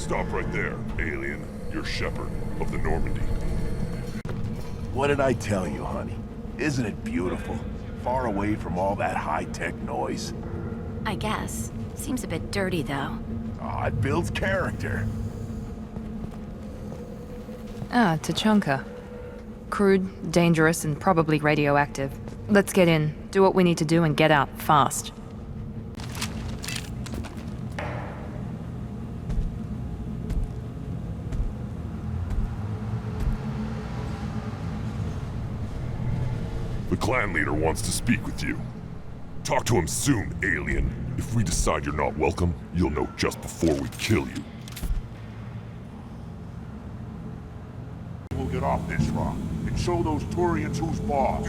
Stop right there, alien. You're Shepard, of the Normandy. What did I tell you, honey? Isn't it beautiful? Far away from all that high-tech noise. I guess. Seems a bit dirty, though. Aw, it builds character. Ah, Tachanka. Crude, dangerous, and probably radioactive. Let's get in, do what we need to do, and get out fast. The clan leader wants to speak with you. Talk to him soon, alien. If we decide you're not welcome, you'll know just before we kill you. We'll get off this rock and show those Quarians who's boss.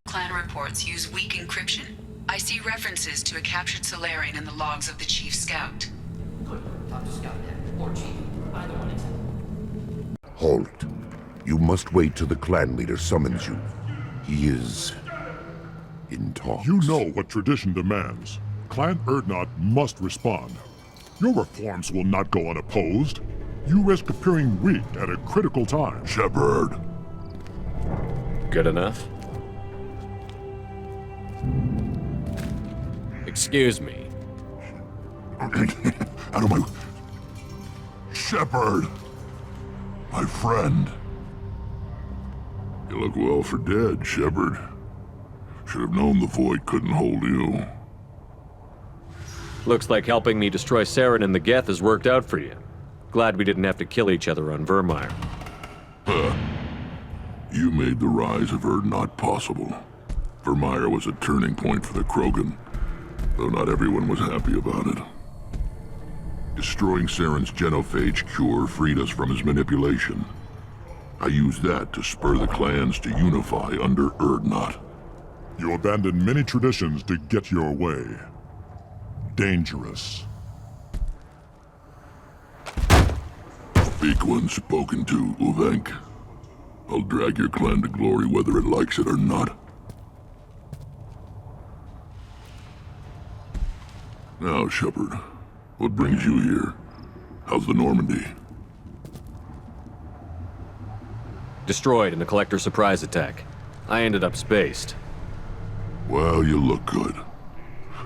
Clan reports use weak encryption. I see references to a captured Solarian in the logs of the Chief Scout. Good. Talk to Scout then, or Chief. Either one is. Halt. You must wait till the clan leader summons you. He is in talks. You know what tradition demands. Clan Urdnot must respond. Your reforms will not go unopposed. You risk appearing weak at a critical time. Shepard. Good enough? Excuse me. Out of my... Shepard! My friend. You look well for dead, Shepard. Should have known the Void couldn't hold you. Looks like helping me destroy Saren and the Geth has worked out for you. Glad we didn't have to kill each other on Vermeer. You made the rise of Urdnot possible. Vermeer was a turning point for the Krogan, though not everyone was happy about it. Destroying Saren's genophage cure freed us from his manipulation. I used that to spur the clans to unify under Urdnot. You abandoned many traditions to get your way. Dangerous. Speak when spoken to, Uvenk. I'll drag your clan to glory whether it likes it or not. Now, Shepard, what brings you here? How's the Normandy? Destroyed in a collector surprise attack. I ended up spaced. Well, you look good.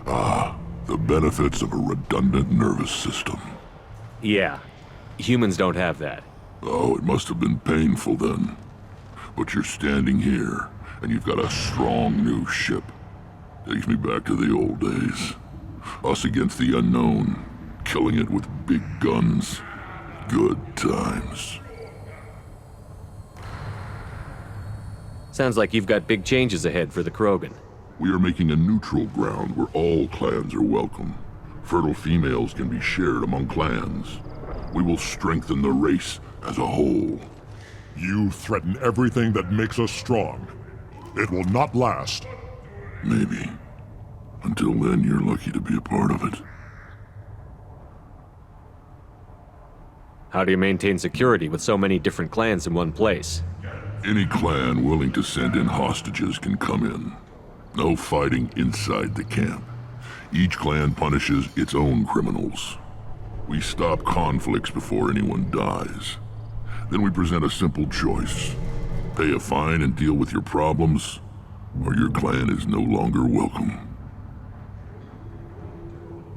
Ah, the benefits of a redundant nervous system. Yeah. Humans don't have that. Oh, it must have been painful then. But you're standing here, and you've got a strong new ship. Takes me back to the old days. Us against the unknown, killing it with big guns. Good times. Sounds like you've got big changes ahead for the Krogan. We are making a neutral ground where all clans are welcome. Fertile females can be shared among clans. We will strengthen the race as a whole. You threaten everything that makes us strong. It will not last. Maybe. Until then, you're lucky to be a part of it. How do you maintain security with so many different clans in one place? Any clan willing to send in hostages can come in. No fighting inside the camp. Each clan punishes its own criminals. We stop conflicts before anyone dies. Then we present a simple choice. Pay a fine and deal with your problems, or your clan is no longer welcome.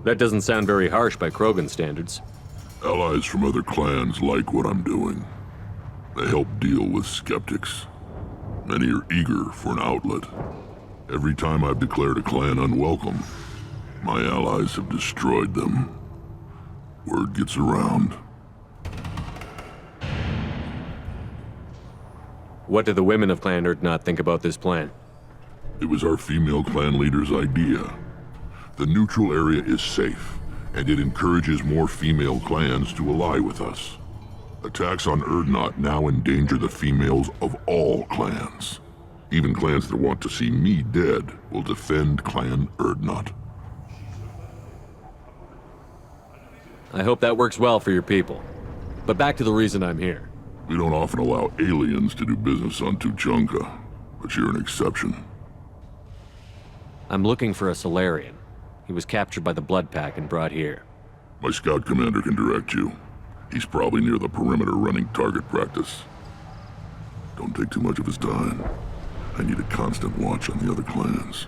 That doesn't sound very harsh by Krogan standards. Allies from other clans like what I'm doing. They help deal with skeptics. Many are eager for an outlet. Every time I've declared a clan unwelcome, my allies have destroyed them. Word gets around. What do the women of Clan Urdnot think about this plan? It was our female clan leader's idea. The neutral area is safe, and it encourages more female clans to ally with us. Attacks on Urdnot now endanger the females of all clans. Even clans that want to see me dead will defend Clan Urdnot. I hope that works well for your people. But back to the reason I'm here. We don't often allow aliens to do business on Tuchanka, but you're an exception. I'm looking for a Solarian. He was captured by the Blood Pack and brought here. My scout commander can direct you. He's probably near the perimeter running target practice. Don't take too much of his time. I need a constant watch on the other clans.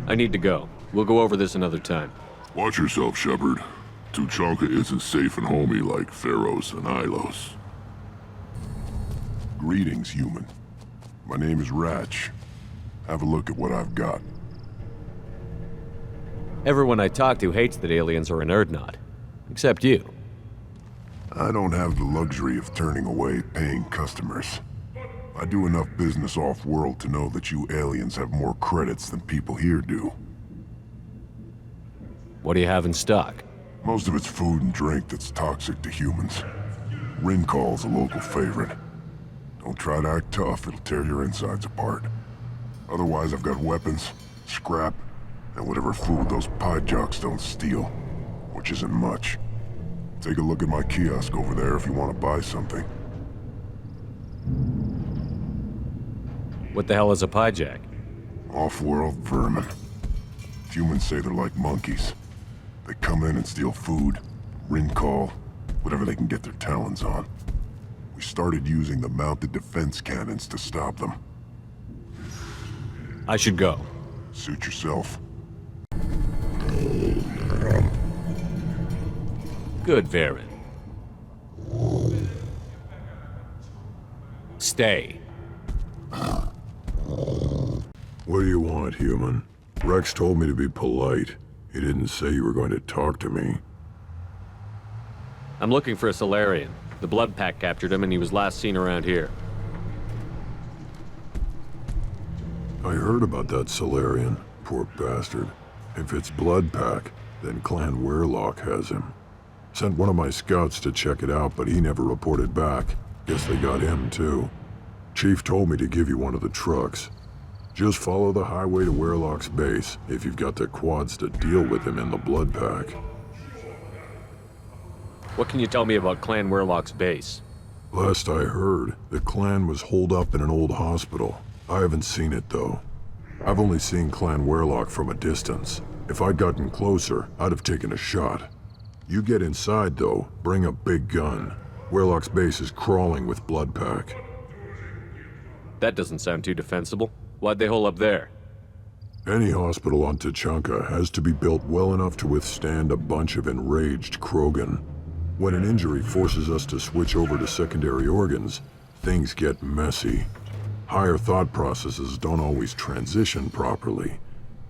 I need to go. We'll go over this another time. Watch yourself, Shepard. Tuchanka isn't safe and homey like Pharaohs and Ilos. Greetings, human. My name is Ratch. Have a look at what I've got. Everyone I talk to hates that aliens are an Erdnot. Except you. I don't have the luxury of turning away paying customers. I do enough business off-world to know that you aliens have more credits than people here do. What do you have in stock? Most of it's food and drink that's toxic to humans. Rincall's a local favorite. Don't try to act tough, it'll tear your insides apart. Otherwise, I've got weapons, scrap, and whatever food those pie jocks don't steal, which isn't much. Take a look at my kiosk over there if you want to buy something. What the hell is a piejack? Off-world vermin. Humans say they're like monkeys. They come in and steal food, Rincall, whatever they can get their talons on. We started using the mounted defense cannons to stop them. I should go. Suit yourself. Good, Varen. Stay. What do you want, human? Rex told me to be polite. He didn't say you were going to talk to me. I'm looking for a Solarian. The Blood Pack captured him and he was last seen around here. I heard about that Solarian. Poor bastard. If it's Blood Pack, then Clan Werelock has him. Sent one of my scouts to check it out, but he never reported back. Guess they got him too. Chief told me to give you one of the trucks. Just follow the highway to Werelock's base if you've got the quads to deal with him in the Blood Pack. What can you tell me about Clan Werelock's base? Last I heard, the clan was holed up in an old hospital. I haven't seen it though. I've only seen Clan Werelock from a distance. If I'd gotten closer, I'd have taken a shot. You get inside though, bring a big gun. Werelock's base is crawling with Blood Pack. That doesn't sound too defensible. Why'd they hole up there? Any hospital on Tuchanka has to be built well enough to withstand a bunch of enraged Krogan. When an injury forces us to switch over to secondary organs, things get messy. Higher thought processes don't always transition properly.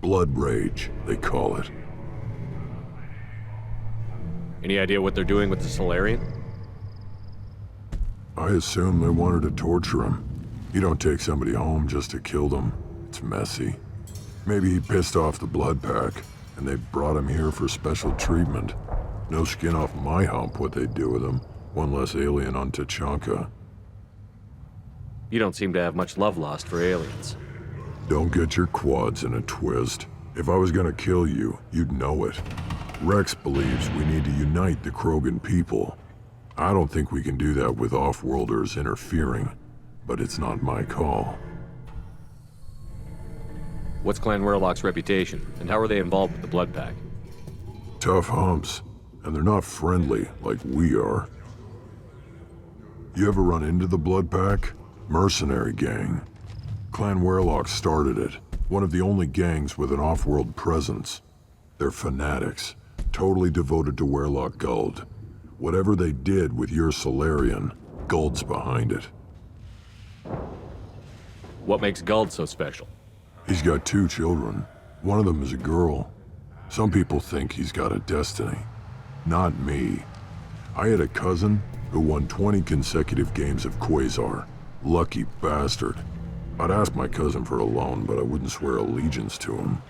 Blood rage, they call it. Any idea what they're doing with the Solarian? I assume they wanted to torture him. You don't take somebody home just to kill them. It's messy. Maybe he pissed off the Blood Pack, and they brought him here for special treatment. No skin off my hump what they'd do with him. One less alien on Tuchanka. You don't seem to have much love lost for aliens. Don't get your quads in a twist. If I was gonna kill you, you'd know it. Rex believes we need to unite the Krogan people. I don't think we can do that with off-worlders interfering, but it's not my call. What's Clan Werelock's reputation, and how are they involved with the Blood Pack? Tough humps, and they're not friendly like we are. You ever run into the Blood Pack? Mercenary gang. Clan Werelock started it, one of the only gangs with an off-world presence. They're fanatics, totally devoted to Werelock Guld. Whatever they did with your Solarian, Guld's behind it. What makes Guld so special? He's got 2 children. One of them is a girl. Some people think he's got a destiny. Not me. I had a cousin who won 20 consecutive games of Quasar. Lucky bastard. I'd ask my cousin for a loan, but I wouldn't swear allegiance to him.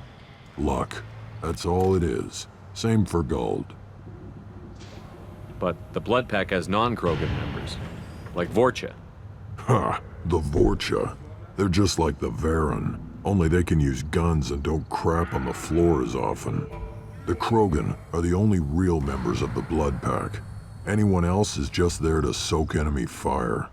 Luck. That's all it is. Same for Guld. But the Blood Pack has non-Krogan members, like Vorcha. Ha! The Vorcha. They're just like the Varen, only they can use guns and don't crap on the floor as often. The Krogan are the only real members of the Blood Pack. Anyone else is just there to soak enemy fire.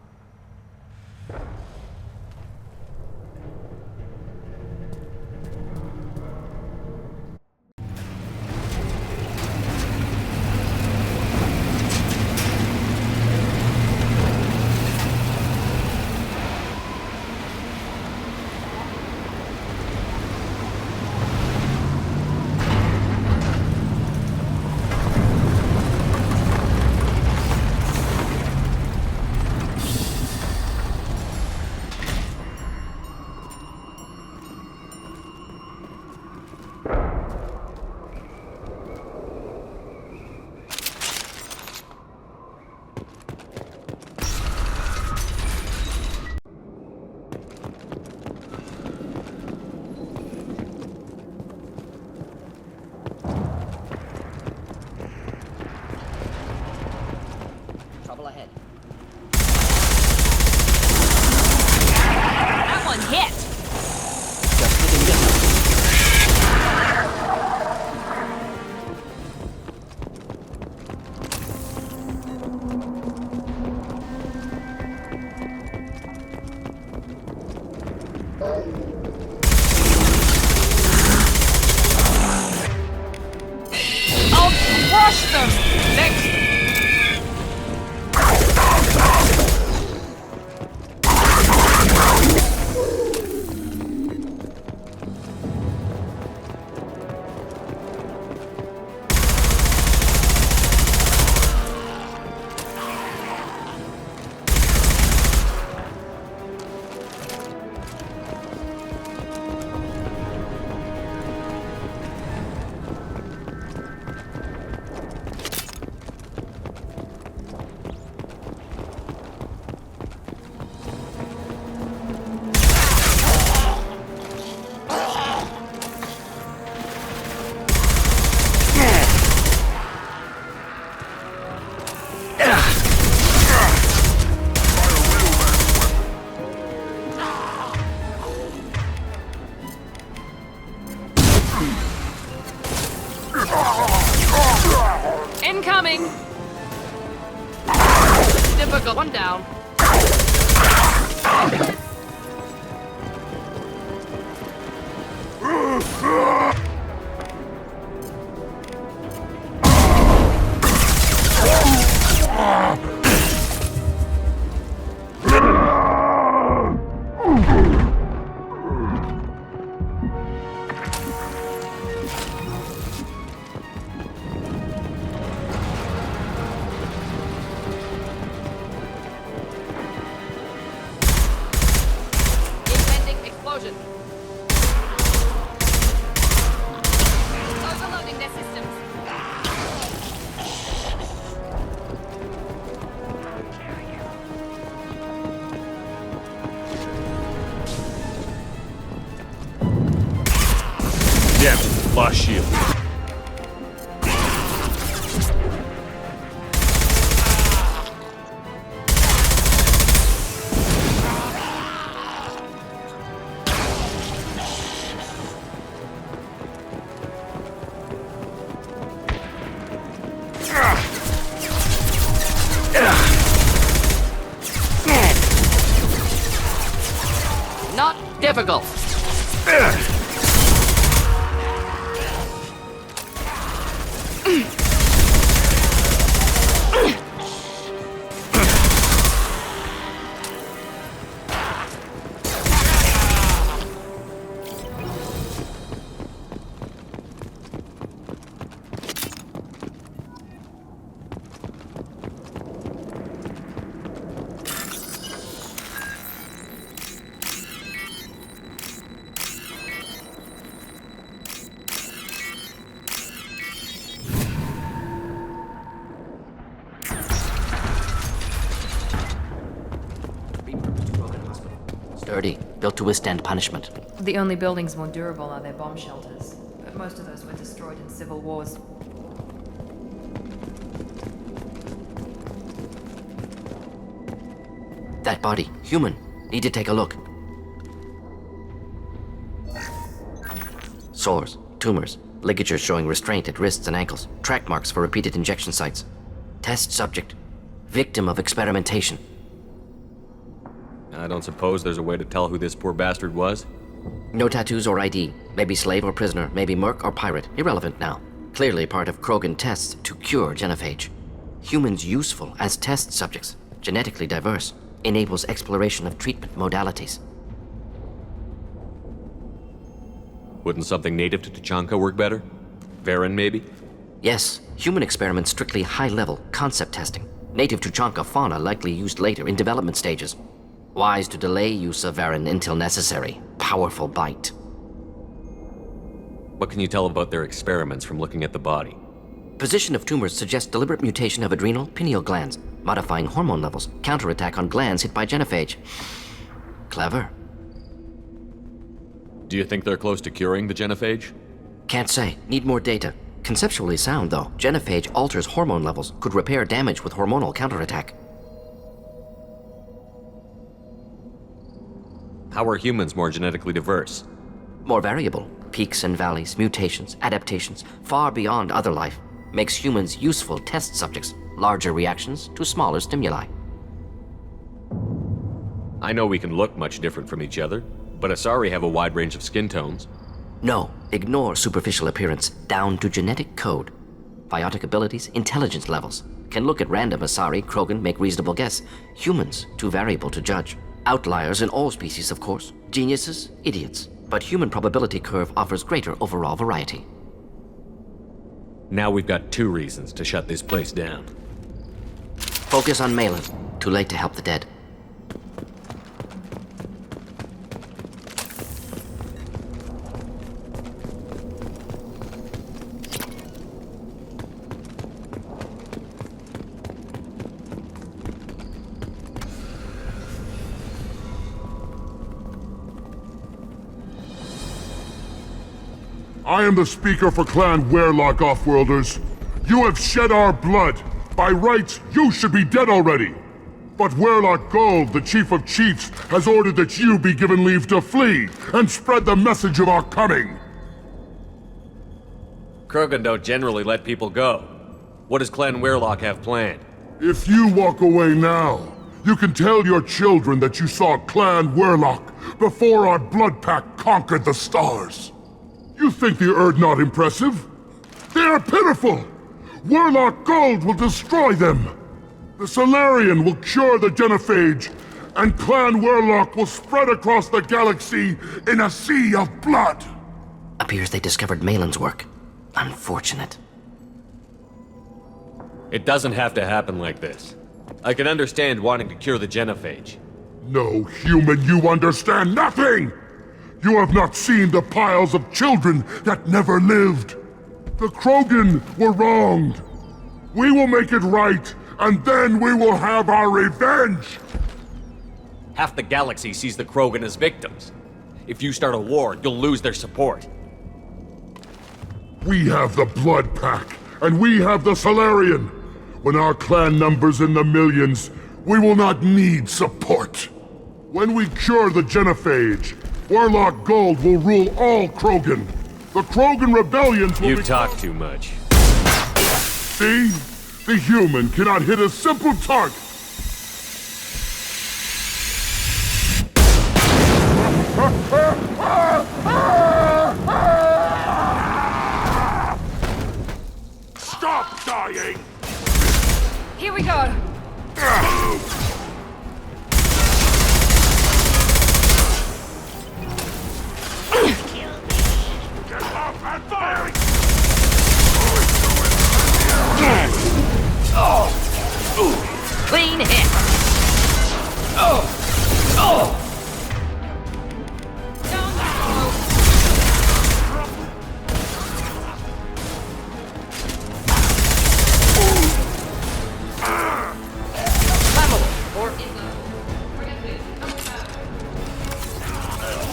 Incoming! Difficult. One down. Impending explosion. Overloading their systems. Damn it, lost shield. Not difficult. Sturdy, built to withstand punishment. The only buildings more durable are their bomb shelters, but most of those were destroyed in civil wars. That body, human. Need to take a look. Sores, tumors, ligatures showing restraint at wrists and ankles, track marks for repeated injection sites. Test subject, victim of experimentation. I don't suppose there's a way to tell who this poor bastard was? No tattoos or ID. Maybe slave or prisoner, maybe merc or pirate. Irrelevant now. Clearly part of Krogan tests to cure genophage. Humans useful as test subjects, genetically diverse, enables exploration of treatment modalities. Wouldn't something native to Tuchanka work better? Varen, maybe? Yes, human experiments strictly high-level concept testing. Native Tuchanka fauna likely used later in development stages. Wise to delay use of Varen until necessary. Powerful bite. What can you tell about their experiments from looking at the body? Position of tumors suggests deliberate mutation of adrenal, pineal glands, modifying hormone levels, counterattack on glands hit by genophage. Clever. Do you think they're close to curing the genophage? Can't say. Need more data. Conceptually sound, though. Genophage alters hormone levels, could repair damage with hormonal counterattack. How are humans more genetically diverse? More variable. Peaks and valleys, mutations, adaptations, far beyond other life. Makes humans useful test subjects. Larger reactions to smaller stimuli. I know we can look much different from each other, but Asari have a wide range of skin tones. No, ignore superficial appearance, down to genetic code. Biotic abilities, intelligence levels. Can look at random Asari, Krogan, make reasonable guess. Humans, too variable to judge. Outliers in all species, of course. Geniuses, idiots. But human probability curve offers greater overall variety. Now we've got 2 reasons to shut this place down. Focus on Malin. Too late to help the dead. I am the speaker for Clan Werlock, Offworlders. You have shed our blood. By rights, you should be dead already. But Werlock Gold, the Chief of Chiefs, has ordered that you be given leave to flee and spread the message of our coming. Krogan don't generally let people go. What does Clan Weirlock have planned? If you walk away now, you can tell your children that you saw Clan Weirlock before our blood pack conquered the stars. You think the Erd not impressive? They are pitiful! Weirlock Gold will destroy them! The Solarian will cure the genophage, and Clan Weirlock will spread across the galaxy in a sea of blood! Appears they discovered Malin's work. Unfortunate. It doesn't have to happen like this. I can understand wanting to cure the genophage. No, human, you understand nothing! You have not seen the piles of children that never lived. The Krogan were wronged. We will make it right, and then we will have our revenge! Half the galaxy sees the Krogan as victims. If you start a war, you'll lose their support. We have the Blood Pack, and we have the Solarian. When our clan numbers in the millions, we will not need support. When we cure the genophage, Weirlock Gold will rule all Krogan. The Krogan rebellions will You talk too much. See? The human cannot hit a simple target. Stop dying! Here we go! Get off and firing! Clean hit!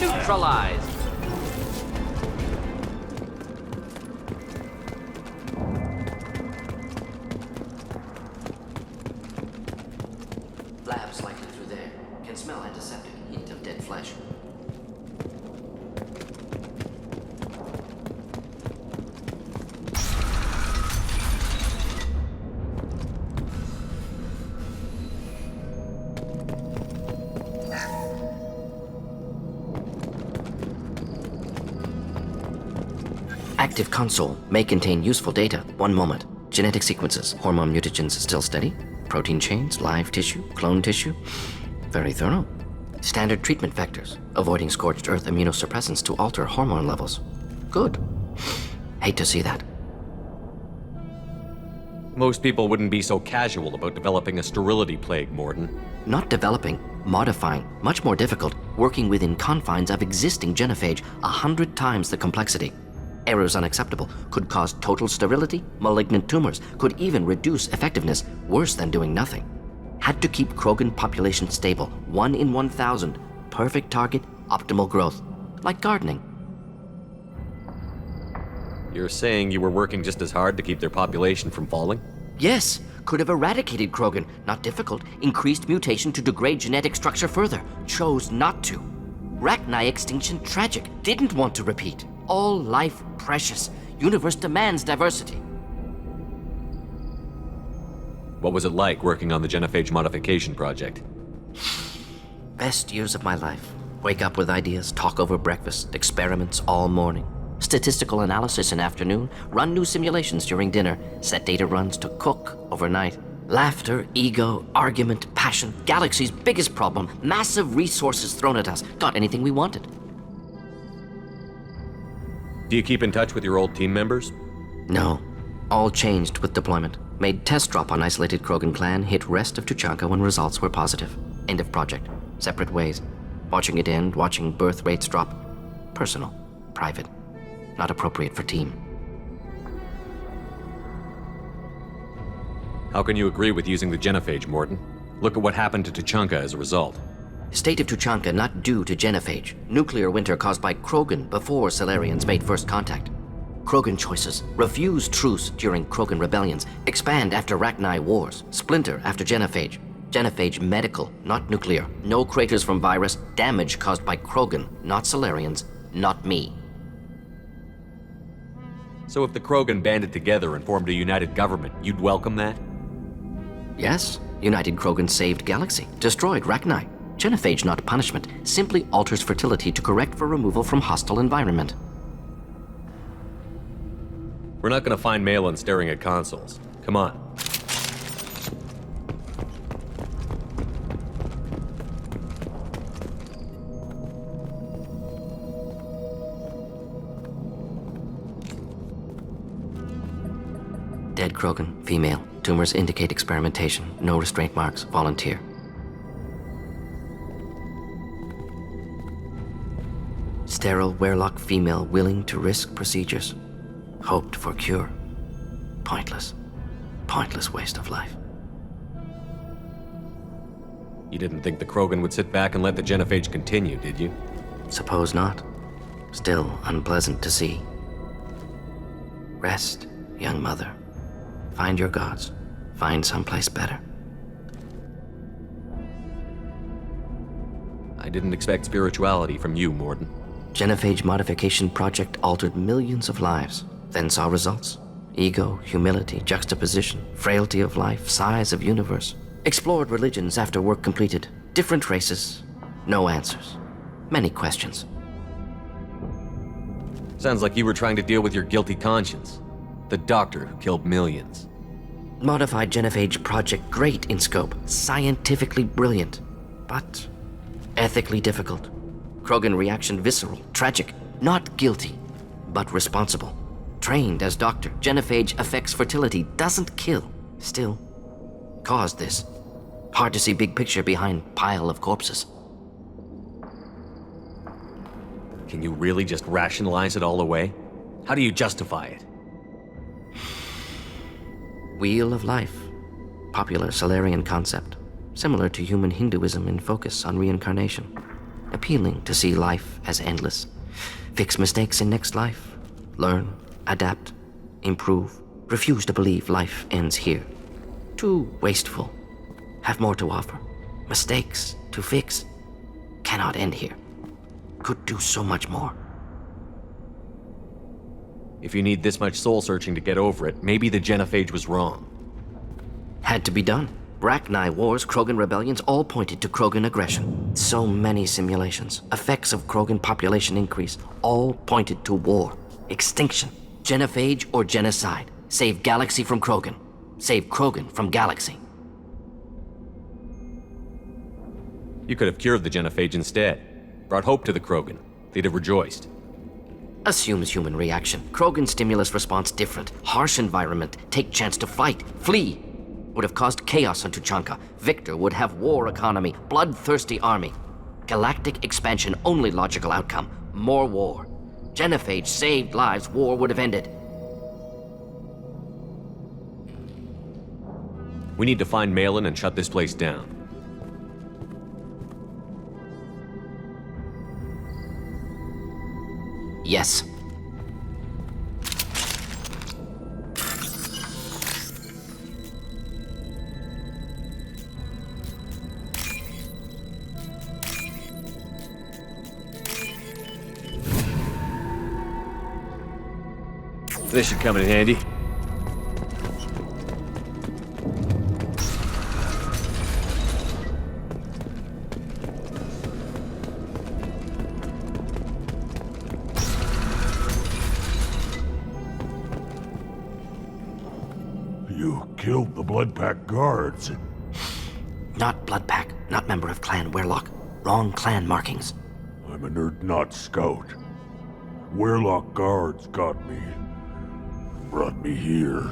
Neutralized. Labs likely through there. Can smell antiseptic, hint of dead flesh. Active console may contain useful data. One moment. Genetic sequences, hormone mutagens still steady. Protein chains, live tissue, clone tissue. Very thorough. Standard treatment vectors, avoiding scorched earth immunosuppressants to alter hormone levels. Good. Hate to see that. Most people wouldn't be so casual about developing a sterility plague, Mordin. Not developing, modifying, much more difficult, working within confines of existing genophage, 100 times the complexity. Errors unacceptable, could cause total sterility, malignant tumors, could even reduce effectiveness, worse than doing nothing. Had to keep Krogan population stable, 1 in 1,000, perfect target, optimal growth, like gardening. You're saying you were working just as hard to keep their population from falling? Yes, could have eradicated Krogan, not difficult, increased mutation to degrade genetic structure further, chose not to. Rachni extinction tragic, didn't want to repeat. All life precious. Universe demands diversity. What was it like working on the genophage modification project? Best years of my life. Wake up with ideas, talk over breakfast, experiments all morning. Statistical analysis in afternoon, run new simulations during dinner, set data runs to cook overnight. Laughter, ego, argument, passion, galaxy's biggest problem, massive resources thrown at us. Got anything we wanted. Do you keep in touch with your old team members? No. All changed with deployment. Made test drop on isolated Krogan clan, hit rest of Tuchanka when results were positive. End of project. Separate ways. Watching it end, watching birth rates drop. Personal. Private. Not appropriate for team. How can you agree with using the genophage, Mordin? Look at what happened to Tuchanka as a result. State of Tuchanka not due to genophage. Nuclear winter caused by Krogan before Solarians made first contact. Krogan choices. Refuse truce during Krogan rebellions. Expand after Rachni wars. Splinter after genophage. Genophage medical, not nuclear. No craters from virus. Damage caused by Krogan, not Solarians, not me. So if the Krogan banded together and formed a united government, you'd welcome that? Yes, United Krogan saved Galaxy, destroyed Rachni. Genophage, not punishment, simply alters fertility to correct for removal from hostile environment. We're not gonna find Malin staring at consoles. Come on. Dead Krogan, female. Tumors indicate experimentation. No restraint marks. Volunteer. Sterile Werelock female willing to risk procedures. Hoped for cure. Pointless. Pointless waste of life. You didn't think the Krogan would sit back and let the genophage continue, did you? Suppose not. Still unpleasant to see. Rest, young mother. Find your gods. Find someplace better. I didn't expect spirituality from you, Mordin. Genophage modification project altered millions of lives, then saw results. Ego, humility, juxtaposition, frailty of life, size of universe. Explored religions after work completed. Different races. No answers. Many questions. Sounds like you were trying to deal with your guilty conscience. The doctor who killed millions. Modified genophage project great in scope, scientifically brilliant, but ethically difficult. Krogan reaction visceral, tragic, not guilty, but responsible. Trained as doctor, genophage affects fertility, doesn't kill, still caused this. Hard to see big picture behind pile of corpses. Can you really just rationalize it all away? How do you justify it? Wheel of life. Popular Solarian concept. Similar to human Hinduism in focus on reincarnation. Appealing to see life as endless. Fix mistakes in next life. Learn, adapt, improve. Refuse to believe life ends here. Too wasteful. Have more to offer. Mistakes to fix. Cannot end here. Could do so much more. If you need this much soul-searching to get over it, maybe the genophage was wrong. Had to be done. Rachni wars, Krogan rebellions, all pointed to Krogan aggression. So many simulations. Effects of Krogan population increase, all pointed to war. Extinction. Genophage or genocide. Save Galaxy from Krogan. Save Krogan from Galaxy. You could have cured the genophage instead. Brought hope to the Krogan. They'd have rejoiced. Assumes human reaction. Krogan stimulus response different. Harsh environment. Take chance to fight. Flee. Would have caused chaos on Tuchanka. Victor would have war economy. Bloodthirsty army. Galactic expansion only logical outcome. More war. Genophage saved lives. War would have ended. We need to find Malin and shut this place down. Yes. This should come in handy. You killed the Blood Pack guards. Not Blood Pack, not member of Clan Werelock. Wrong clan markings. I'm a nerd not scout. Werelock guards got me. Brought me here.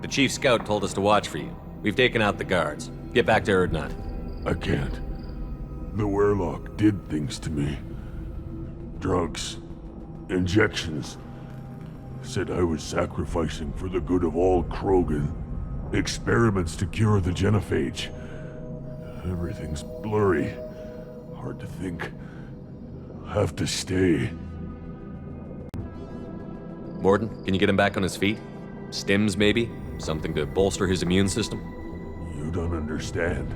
The chief scout told us to watch for you. We've taken out the guards. Get back to Erdnot. I can't. The Werelock did things to me. Drugs. Injections. Said I was sacrificing for the good of all Krogan. Experiments to cure the genophage. Everything's blurry. Hard to think. Have to stay. Mordin, can you get him back on his feet? Stims, maybe? Something to bolster his immune system? You don't understand.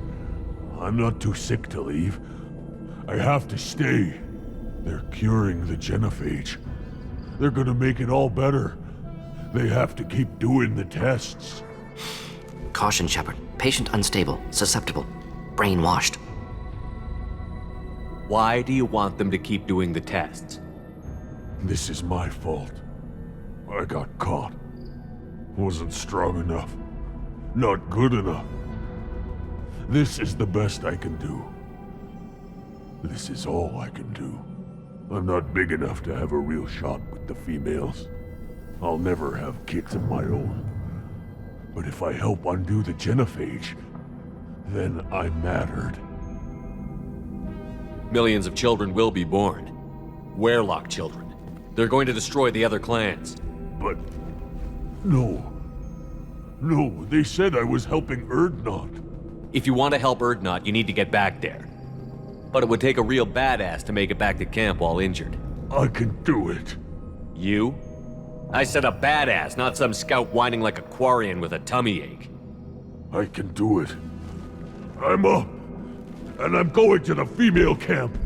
I'm not too sick to leave. I have to stay. They're curing the genophage. They're gonna make it all better. They have to keep doing the tests. Caution, Shepard. Patient unstable, susceptible, brainwashed. Why do you want them to keep doing the tests? This is my fault. I got caught. Wasn't strong enough. Not good enough. This is the best I can do. This is all I can do. I'm not big enough to have a real shot with the females. I'll never have kids of my own. But if I help undo the genophage, then I'm mattered. Millions of children will be born. Werelock children. They're going to destroy the other clans. But... no. No, they said I was helping Urdnot. If you want to help Urdnot, you need to get back there. But it would take a real badass to make it back to camp while injured. I can do it. You? I said a badass, not some scout whining like a Quarian with a tummy ache. I can do it. I'm up. And I'm going to the female camp.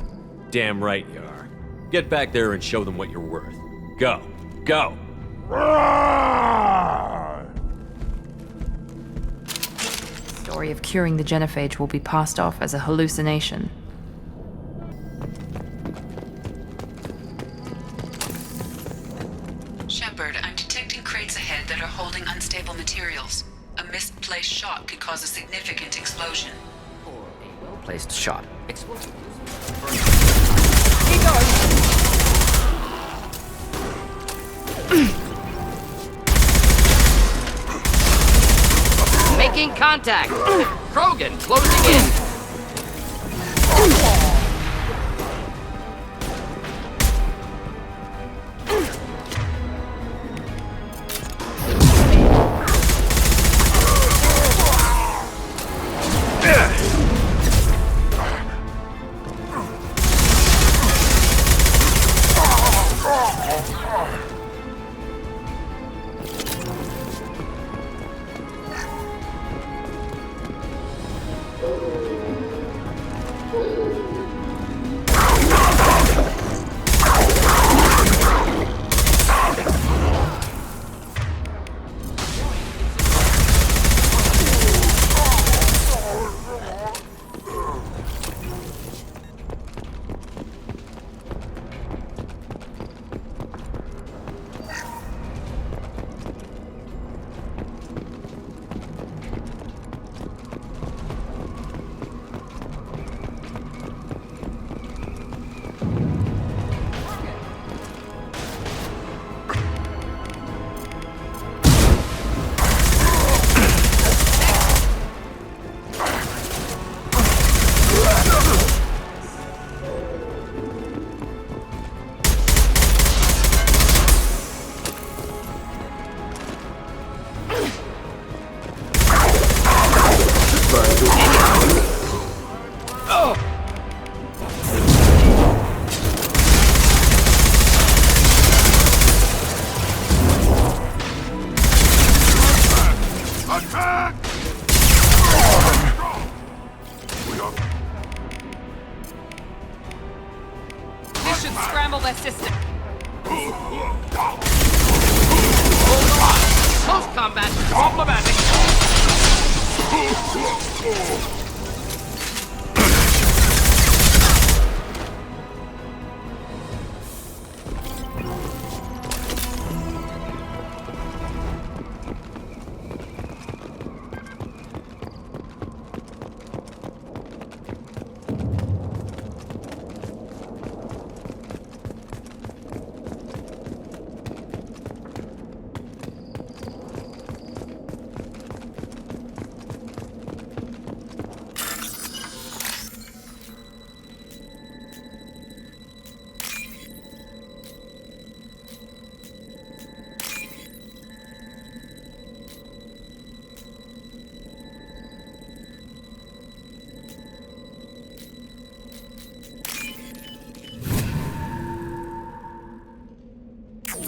Damn right you are. Get back there and show them what you're worth. Go. Go! Story of curing the genophage will be passed off as a hallucination. Shepard, I'm detecting crates ahead that are holding unstable materials. A misplaced shot could cause a significant explosion. Or a well-placed shot. Explosive. Making contact! Krogan closing in!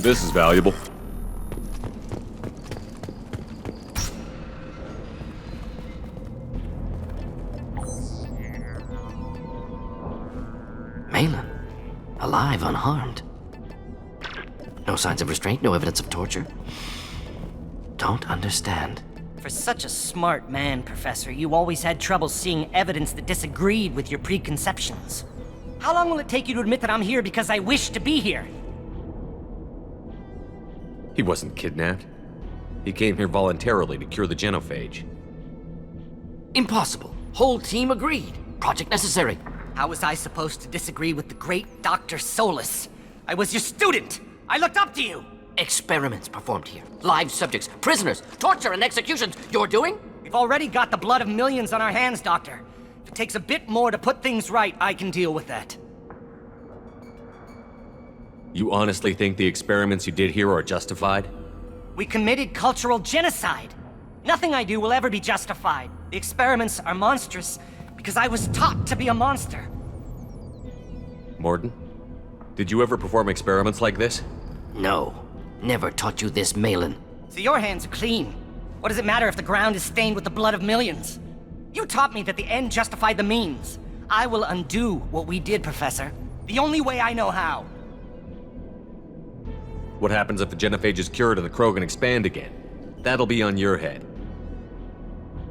This is valuable. Malin, alive, unharmed. No signs of restraint, no evidence of torture. Don't understand. For such a smart man, Professor, you always had trouble seeing evidence that disagreed with your preconceptions. How long will it take you to admit that I'm here because I wish to be here? He wasn't kidnapped. He came here voluntarily to cure the genophage. Impossible. Whole team agreed. Project necessary. How was I supposed to disagree with the great Dr. Solus? I was your student! I looked up to you! Experiments performed here. Live subjects, prisoners, torture and executions. You're doing? We've already got the blood of millions on our hands, Doctor. If it takes a bit more to put things right, I can deal with that. You honestly think the experiments you did here are justified? We committed cultural genocide. Nothing I do will ever be justified. The experiments are monstrous because I was taught to be a monster. Mordin, did you ever perform experiments like this? No. Never taught you this, Malin. So your hands are clean. What does it matter if the ground is stained with the blood of millions? You taught me that the end justified the means. I will undo what we did, Professor. The only way I know how. What happens if the genophage is cured and the Krogan expand again? That'll be on your head.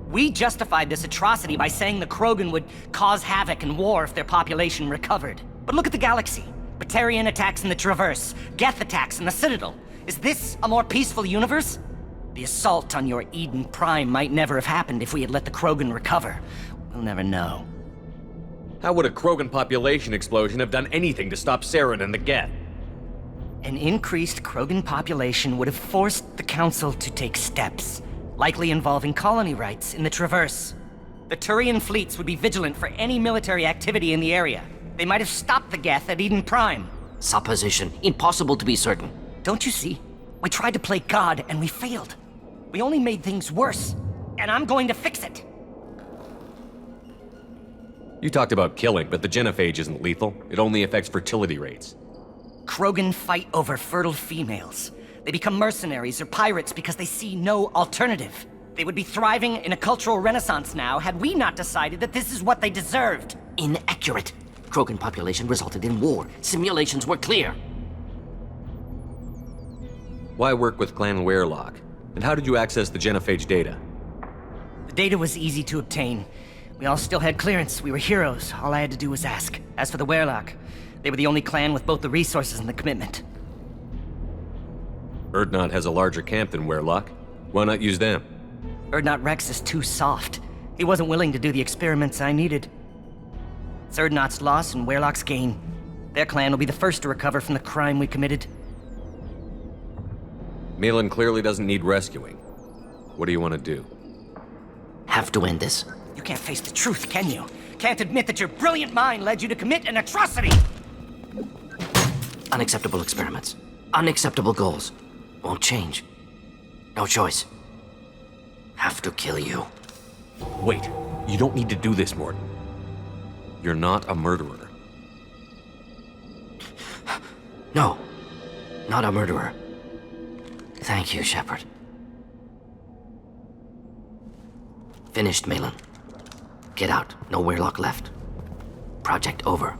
We justified this atrocity by saying the Krogan would cause havoc and war if their population recovered. But look at the galaxy. Batarian attacks in the Traverse, Geth attacks in the Citadel. Is this a more peaceful universe? The assault on your Eden Prime might never have happened if we had let the Krogan recover. We'll never know. How would a Krogan population explosion have done anything to stop Saren and the Geth? An increased Krogan population would have forced the Council to take steps, likely involving colony rights in the Traverse. The Turian fleets would be vigilant for any military activity in the area. They might have stopped the Geth at Eden Prime. Supposition. Impossible to be certain. Don't you see? We tried to play God and we failed. We only made things worse. And I'm going to fix it. You talked about killing, but the genophage isn't lethal. It only affects fertility rates. Krogan fight over fertile females. They become mercenaries or pirates because they see no alternative. They would be thriving in a cultural renaissance now had we not decided that this is what they deserved. Inaccurate. Krogan population resulted in war. Simulations were clear. Why work with Clan Werelock? And how did you access the genophage data? The data was easy to obtain. We all still had clearance. We were heroes. All I had to do was ask. As for the Werelock, they were the only clan with both the resources and the commitment. Urdnot has a larger camp than Werelock. Why not use them? Urdnot Rex is too soft. He wasn't willing to do the experiments I needed. It's Urdnot's loss and Werelock's gain. Their clan will be the first to recover from the crime we committed. Malin clearly doesn't need rescuing. What do you want to do? Have to end this. You can't face the truth, can you? Can't admit that your brilliant mind led you to commit an atrocity! Unacceptable experiments. Unacceptable goals. Won't change. No choice. Have to kill you. Wait, you don't need to do this, Mordin. You're not a murderer. No. Not a murderer. Thank you, Shepard. Finished, Malin. Get out. No Werelock left. Project over.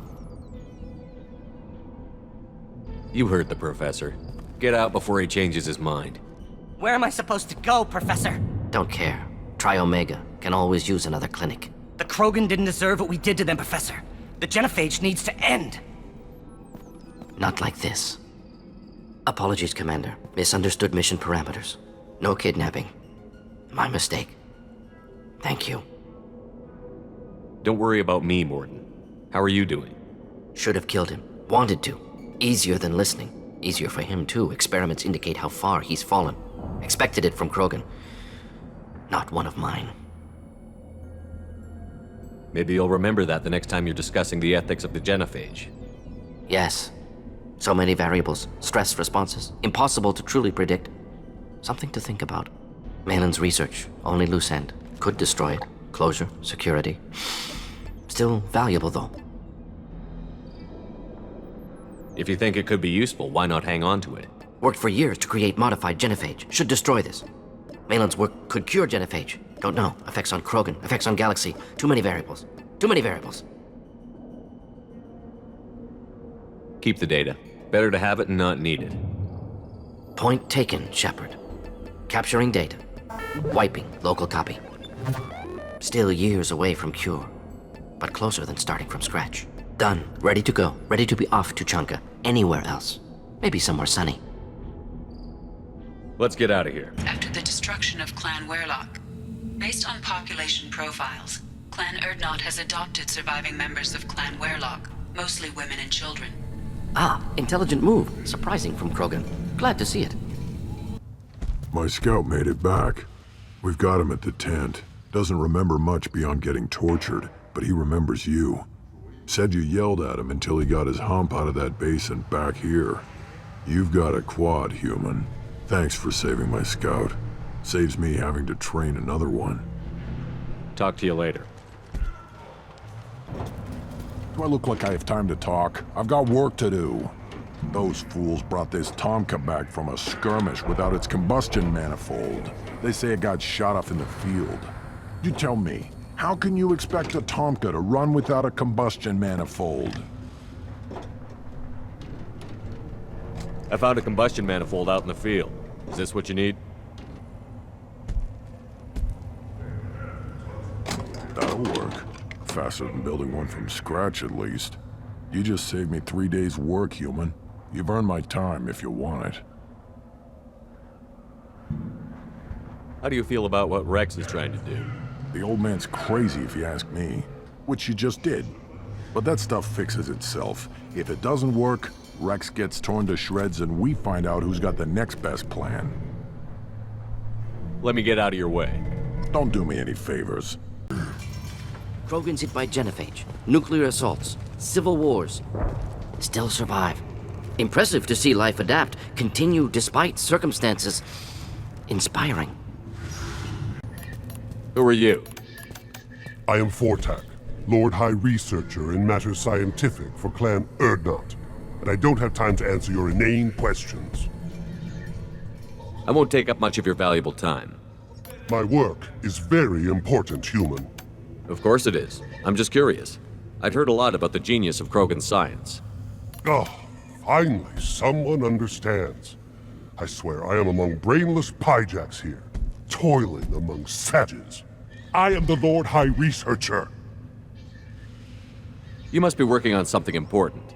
You heard the Professor. Get out before he changes his mind. Where am I supposed to go, Professor? Don't care. Try Omega. Can always use another clinic. The Krogan didn't deserve what we did to them, Professor. The genophage needs to end. Not like this. Apologies, Commander. Misunderstood mission parameters. No kidnapping. My mistake. Thank you. Don't worry about me, Mordin. How are you doing? Should have killed him. Wanted to. Easier than listening. Easier for him, too. Experiments indicate how far he's fallen. Expected it from Krogan. Not one of mine. Maybe you'll remember that the next time you're discussing the ethics of the genophage. Yes. So many variables. Stress responses. Impossible to truly predict. Something to think about. Malin's research. Only loose end. Could destroy it. Closure. Security. Still valuable, though. If you think it could be useful, why not hang on to it? Worked for years to create modified genophage. Should destroy this. Malin's work could cure genophage. Don't know. Effects on Krogan. Effects on Galaxy. Too many variables. Too many variables. Keep the data. Better to have it and not need it. Point taken, Shepard. Capturing data. Wiping local copy. Still years away from cure, but closer than starting from scratch. Done. Ready to go. Ready to be off to Chunka. Anywhere else. Maybe somewhere sunny. Let's get out of here. After the destruction of Clan Werlock, based on population profiles, Clan Erdnot has adopted surviving members of Clan Werlock, mostly women and children. Ah, intelligent move. Surprising from Krogan. Glad to see it. My scout made it back. We've got him at the tent. Doesn't remember much beyond getting tortured, but he remembers you. Said you yelled at him until he got his hump out of that base and back here. You've got a quad, human. Thanks for saving my scout. Saves me having to train another one. Talk to you later. Do I look like I have time to talk? I've got work to do. Those fools brought this Tomka back from a skirmish without its combustion manifold. They say it got shot off in the field. You tell me, how can you expect a Tomka to run without a combustion manifold? I found a combustion manifold out in the field. Is this what you need? That'll work. Faster than building one from scratch, at least. You just saved me 3 days' work, human. You've earned my time if you want it. How do you feel about what Rex is trying to do? The old man's crazy if you ask me. Which you just did. But that stuff fixes itself. If it doesn't work, Rex gets torn to shreds and we find out who's got the next best plan. Let me get out of your way. Don't do me any favors. Krogans hit by genophage, nuclear assaults, civil wars. Still survive. Impressive to see life adapt, continue despite circumstances. Inspiring. Who are you? I am Fortak, Lord High Researcher in matters scientific for Clan Erdnot, and I don't have time to answer your inane questions. I won't take up much of your valuable time. My work is very important, human. Of course it is. I'm just curious. I'd heard a lot about the genius of Krogan science. Oh, finally, someone understands. I swear I am among brainless pyjacks here, toiling among savages. I am the Lord High Researcher. You must be working on something important.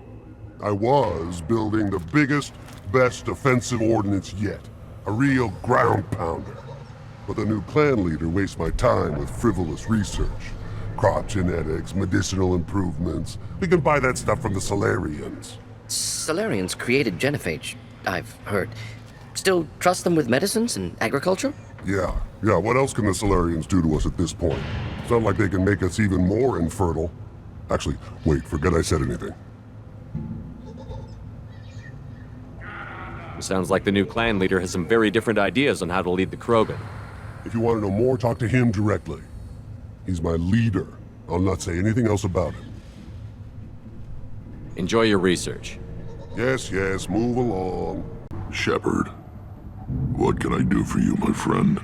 I was building the biggest, best offensive ordnance yet. A real ground pounder. But the new clan leader wastes my time with frivolous research. Crop genetics, medicinal improvements. We can buy that stuff from the Solarians. Solarians created genophage, I've heard. Still trust them with medicines and agriculture? Yeah. What else can the Solarians do to us at this point? It's not like they can make us even more infertile. Actually, wait, forget I said anything. Sounds like the new clan leader has some very different ideas on how to lead the Krogan. If you want to know more, talk to him directly. He's my leader. I'll not say anything else about him. Enjoy your research. Yes, move along. Shepard, what can I do for you, my friend?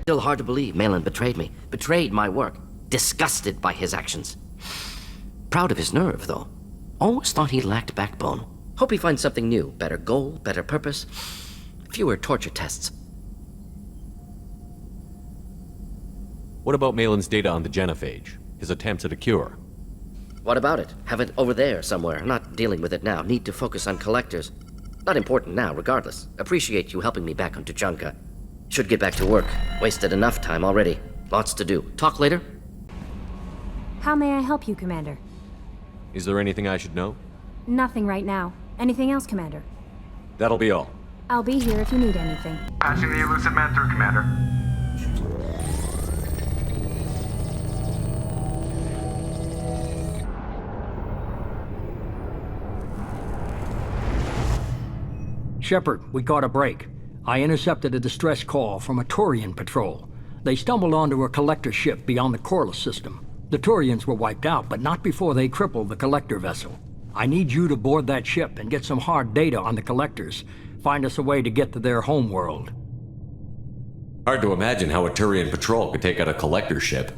Still hard to believe Malin betrayed me. Betrayed my work. Disgusted by his actions. Proud of his nerve, though. Always thought he lacked backbone. Hope he finds something new. Better goal, better purpose. Fewer torture tests. What about Malin's data on the genophage? His attempts at a cure? What about it? Have it over there somewhere. Not dealing with it now. Need to focus on collectors. Not important now, regardless. Appreciate you helping me back on Tuchanka. Should get back to work. Wasted enough time already. Lots to do. Talk later? How may I help you, Commander? Is there anything I should know? Nothing right now. Anything else, Commander? That'll be all. I'll be here if you need anything. Patching the elusive man through, Commander. Shepard, we caught a break. I intercepted a distress call from a Turian patrol. They stumbled onto a collector ship beyond the Corliss system. The Turians were wiped out, but not before they crippled the collector vessel. I need you to board that ship and get some hard data on the collectors. Find us a way to get to their homeworld. Hard to imagine how a Turian patrol could take out a collector ship.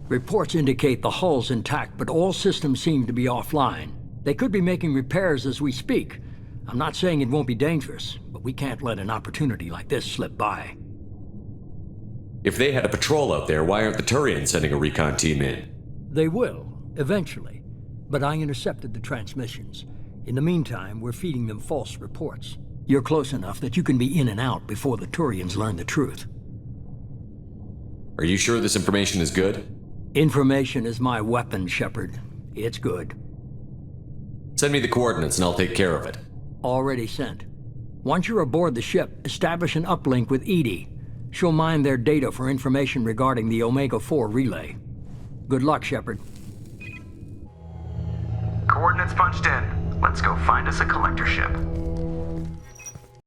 Reports indicate the hull's intact, but all systems seem to be offline. They could be making repairs as we speak. I'm not saying it won't be dangerous, but we can't let an opportunity like this slip by. If they had a patrol out there, why aren't the Turians sending a recon team in? They will, eventually. But I intercepted the transmissions. In the meantime, we're feeding them false reports. You're close enough that you can be in and out before the Turians learn the truth. Are you sure this information is good? Information is my weapon, Shepard. It's good. Send me the coordinates and I'll take care of it. Already sent. Once you're aboard the ship, establish an uplink with Edie. She'll mine their data for information regarding the Omega-4 relay. Good luck, Shepard. Coordinates punched in. Let's go find us a collector ship.